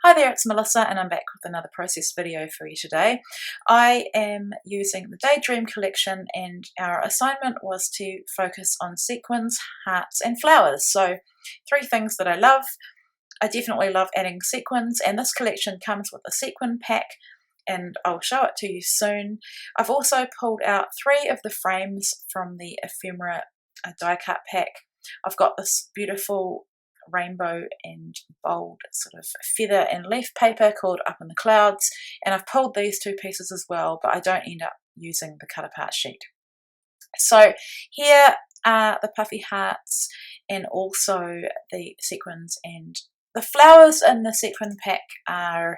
Hi there, it's Melissa and I'm back with another process video for you today. I am using the Daydream collection and our assignment was to focus on sequins, hearts and flowers. So 3 things that I love. I definitely love adding sequins, and this collection comes with a sequin pack and I'll show it to you soon. I've also pulled out 3 of the frames from the ephemera die cut pack. I've got this beautiful rainbow and bold sort of feather and leaf paper called Up in the Clouds, and I've pulled these 2 pieces as well, but I don't end up using the cut apart sheet. So here are the puffy hearts and also the sequins, and the flowers in the sequin pack are,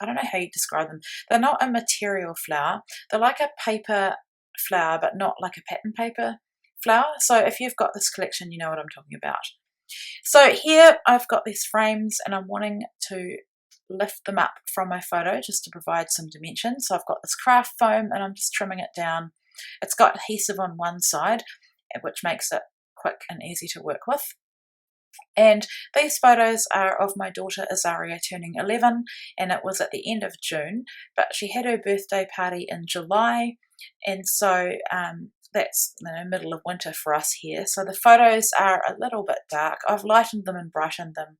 I don't know how you describe them, they're not a material flower, they're like a paper flower but not like a pattern paper flower. So if you've got this collection, you know what I'm talking about. So here I've got these frames and I'm wanting to lift them up from my photo just to provide some dimension. So I've got this craft foam and I'm just trimming it down. It's got adhesive on one side, which makes it quick and easy to work with. And these photos are of my daughter Azaria turning 11, and it was at the end of June, but she had her birthday party in July, and so that's middle of winter for us here. So the photos are a little bit dark. I've lightened them and brightened them,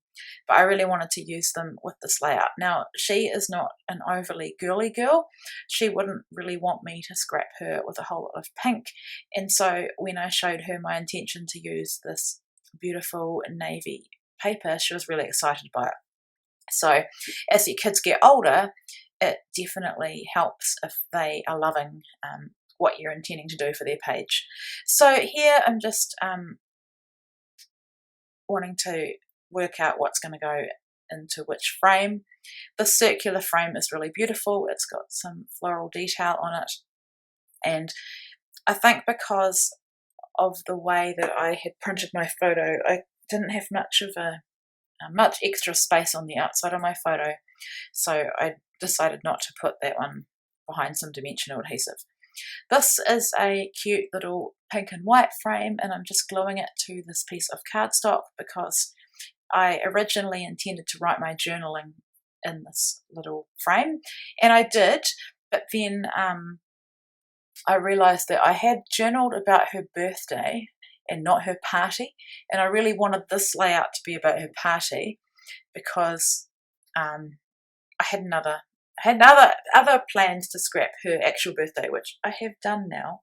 but I really wanted to use them with this layout. Now, she is not an overly girly girl. She wouldn't really want me to scrap her with a whole lot of pink, and so when I showed her my intention to use this beautiful navy paper, she was really excited by it. So as your kids get older, it definitely helps if they are loving what you're intending to do for their page. So here I'm just wanting to work out what's going to go into which frame. The circular frame is really beautiful. It's got some floral detail on it, and I think because of the way that I had printed my photo, I didn't have much extra space on the outside of my photo, so I decided not to put that one behind some dimensional adhesive. This is a cute little pink and white frame, and I'm just gluing it to this piece of cardstock because I originally intended to write my journaling in this little frame, and I did, but then I realised that I had journaled about her birthday and not her party, and I really wanted this layout to be about her party because I had other plans to scrap her actual birthday, which I have done now,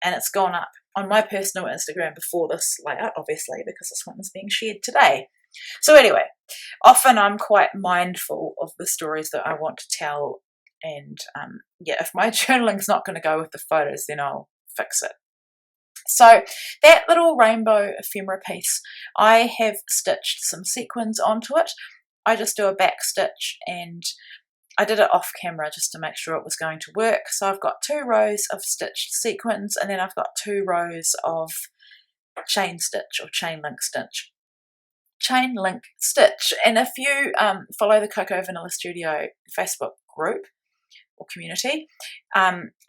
and it's gone up on my personal Instagram before this layout, obviously, because this one is being shared today. So anyway, often I'm quite mindful of the stories that I want to tell, and yeah, if my journaling's not going to go with the photos, then I'll fix it. So that little rainbow ephemera piece, I have stitched some sequins onto it. I just do a back stitch, and I did it off camera just to make sure it was going to work. So I've got 2 rows of stitched sequins, and then I've got 2 rows of chain stitch or chain link stitch. And if you follow the Cocoa Vanilla Studio Facebook group or community,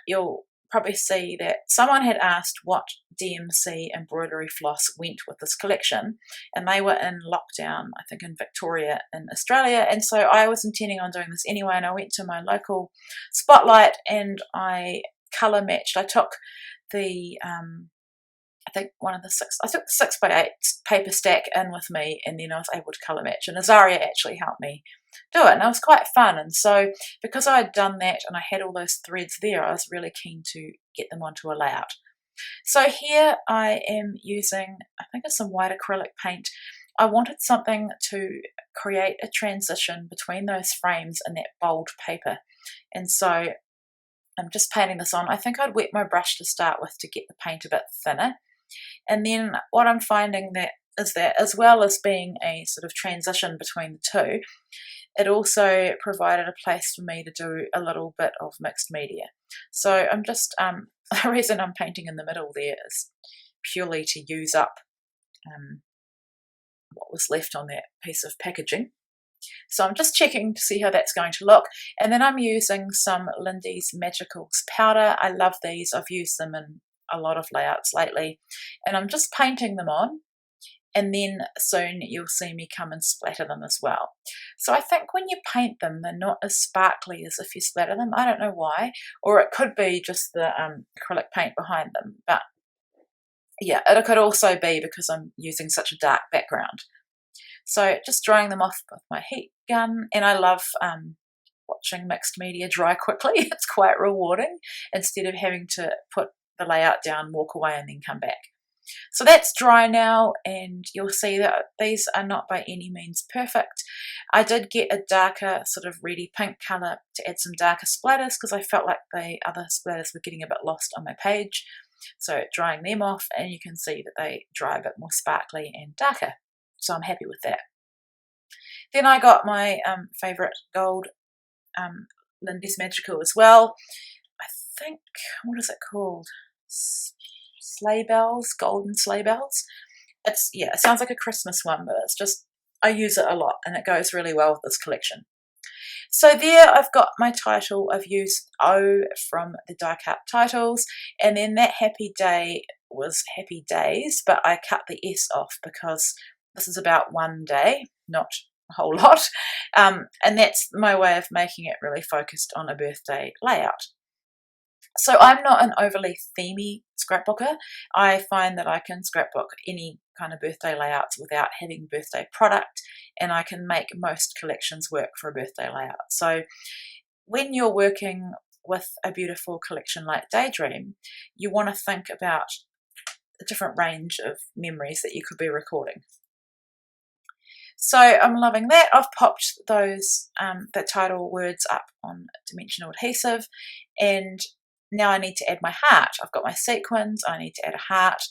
you'll probably see that someone had asked what DMC embroidery floss went with this collection, and they were in lockdown, I think in Victoria in Australia, and so I was intending on doing this anyway, and I went to my local Spotlight and I colour matched. I took the I took the 6x8 paper stack in with me, and then I was able to colour match, and Azaria actually helped me do it, and it was quite fun. And so because I had done that and I had all those threads there, I was really keen to get them onto a layout. So here I am using, I think it's some white acrylic paint. I wanted something to create a transition between those frames and that bold paper, and so I'm just painting this on. I think I'd wet my brush to start with to get the paint a bit thinner, and then what I'm finding is that as well as being a sort of transition between the two, it also provided a place for me to do a little bit of mixed media. So I'm just, the reason I'm painting in the middle there is purely to use up what was left on that piece of packaging. So I'm just checking to see how that's going to look, and then I'm using some Lindy's Magicals powder. I love these. I've used them in a lot of layouts lately, and I'm just painting them on, and then soon you'll see me come and splatter them as well. So I think when you paint them, they're not as sparkly as if you splatter them. I don't know why, or it could be just the acrylic paint behind them, but yeah, it could also be because I'm using such a dark background. So just drying them off with my heat gun, and I love watching mixed media dry quickly. It's quite rewarding instead of having to put the layout down, walk away and then come back. So that's dry now, and you'll see that these are not by any means perfect. I did get a darker sort of reddy pink colour to add some darker splatters because I felt like the other splatters were getting a bit lost on my page. So drying them off, and you can see that they dry a bit more sparkly and darker. So I'm happy with that. Then I got my favourite gold Lindy's Magical as well. I think, what is it called? Sleigh bells, golden sleigh bells. It's, yeah, it sounds like a Christmas one, but it's just, I use it a lot and it goes really well with this collection. So there I've got my title. I've used O from the die cut titles, and then that happy day was happy days, but I cut the S off because this is about one day, not a whole lot, and that's my way of making it really focused on a birthday layout. So I'm not an overly themey scrapbooker. I find that I can scrapbook any kind of birthday layouts without having birthday product, and I can make most collections work for a birthday layout. So when you're working with a beautiful collection like Daydream, you want to think about a different range of memories that you could be recording. So I'm loving that. I've popped those the title words up on dimensional adhesive, and now I need to add my heart. I've got my sequins, I need to add a heart,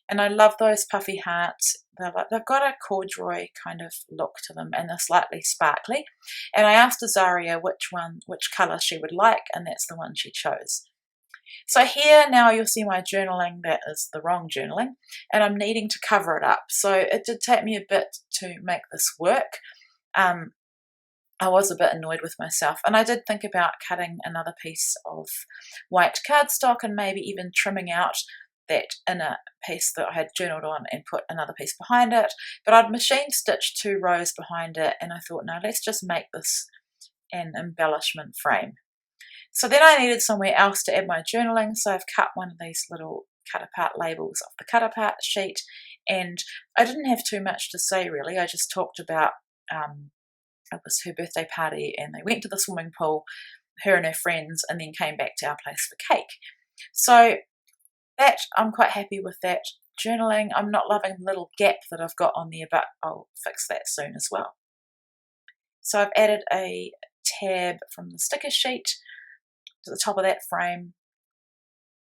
and I love those puffy hearts. They've got a corduroy kind of look to them, and they're slightly sparkly. And I asked Azaria which colour she would like, and that's the one she chose. So here now you'll see my journaling. That is the wrong journaling, and I'm needing to cover it up. So it did take me a bit to make this work. I was a bit annoyed with myself, and I did think about cutting another piece of white cardstock and maybe even trimming out that inner piece that I had journaled on and put another piece behind it, but I'd machine stitched 2 rows behind it, and I thought, no, let's just make this an embellishment frame. So then I needed somewhere else to add my journaling, so I've cut one of these little cut apart labels off the cut apart sheet, and I didn't have too much to say really. I just talked about it was her birthday party, and they went to the swimming pool, her and her friends, and then came back to our place for cake. So that, I'm quite happy with that journaling. I'm not loving the little gap that I've got on there, but I'll fix that soon as well. So I've added a tab from the sticker sheet to the top of that frame.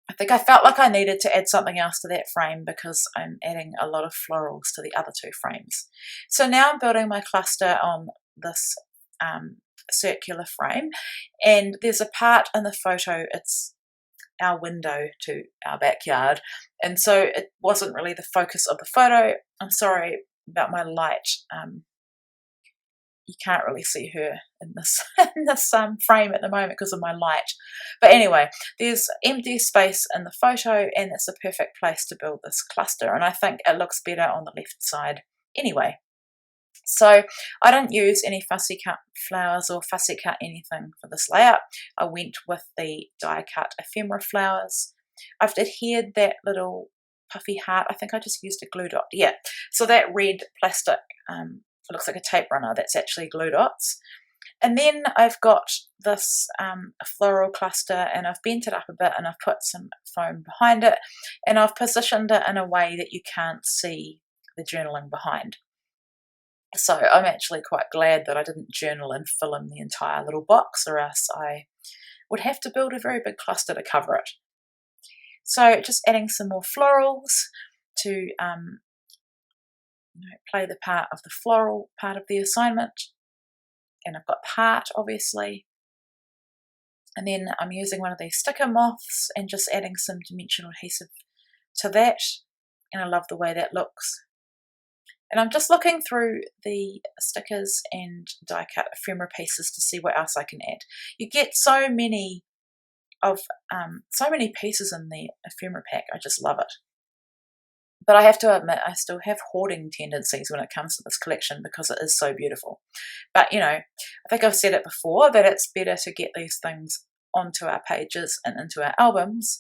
I think I felt like I needed to add something else to that frame because I'm adding a lot of florals to the other 2 frames. So now I'm building my cluster on this circular frame, and there's a part in the photo, it's our window to our backyard, and so it wasn't really the focus of the photo. I'm sorry about my light. You can't really see her in this frame at the moment because of my light. But anyway, there's empty space in the photo, and it's a perfect place to build this cluster, and I think it looks better on the left side anyway. So I didn't use any fussy cut flowers or fussy cut anything for this layout. I went with the die cut ephemera flowers. I've adhered that little puffy heart. I think I just used a glue dot. Yeah, so that red plastic looks like a tape runner. That's actually glue dots. And then I've got this floral cluster, and I've bent it up a bit, and I've put some foam behind it, and I've positioned it in a way that you can't see the journaling behind. So I'm actually quite glad that I didn't journal and fill in the entire little box, or else I would have to build a very big cluster to cover it. So just adding some more florals to play the part of the floral part of the assignment. And I've got the heart, obviously. And then I'm using one of these sticker moths and just adding some dimensional adhesive to that. And I love the way that looks. And I'm just looking through the stickers and die cut ephemera pieces to see what else I can add. You get so many pieces in the ephemera pack. I just love it. But I have to admit, I still have hoarding tendencies when it comes to this collection because it is so beautiful. But, you know, I think I've said it before that it's better to get these things onto our pages and into our albums,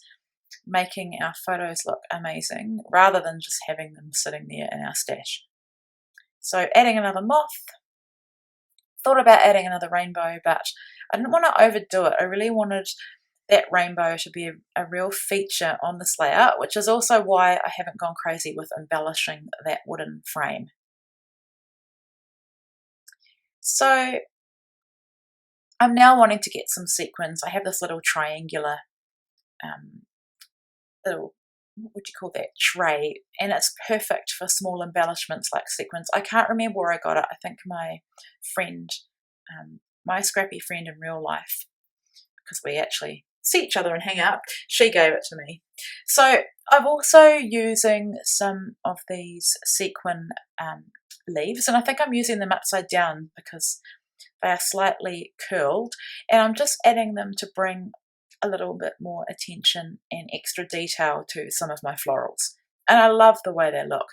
making our photos look amazing rather than just having them sitting there in our stash. So adding another moth, thought about adding another rainbow, but I didn't want to overdo it. I really wanted that rainbow to be a real feature on this layout, which is also why I haven't gone crazy with embellishing that wooden frame. So I'm now wanting to get some sequins. I have this little triangular little, what would you call that, tray, and it's perfect for small embellishments like sequins. I can't remember where I got it. I think my friend, my scrappy friend in real life, because we actually see each other and hang out, she gave it to me. So I'm also using some of these sequin leaves, and I think I'm using them upside down because they are slightly curled, and I'm just adding them to bring a little bit more attention and extra detail to some of my florals. And I love the way they look.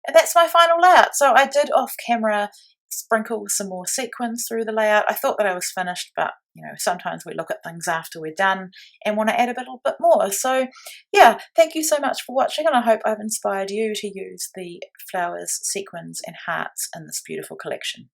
And that's my final layout. So I did off camera sprinkle some more sequins through the layout. I thought that I was finished, but you know, sometimes we look at things after we're done and want to add a little bit more. So yeah, thank you so much for watching, and I hope I've inspired you to use the flowers, sequins and hearts in this beautiful collection.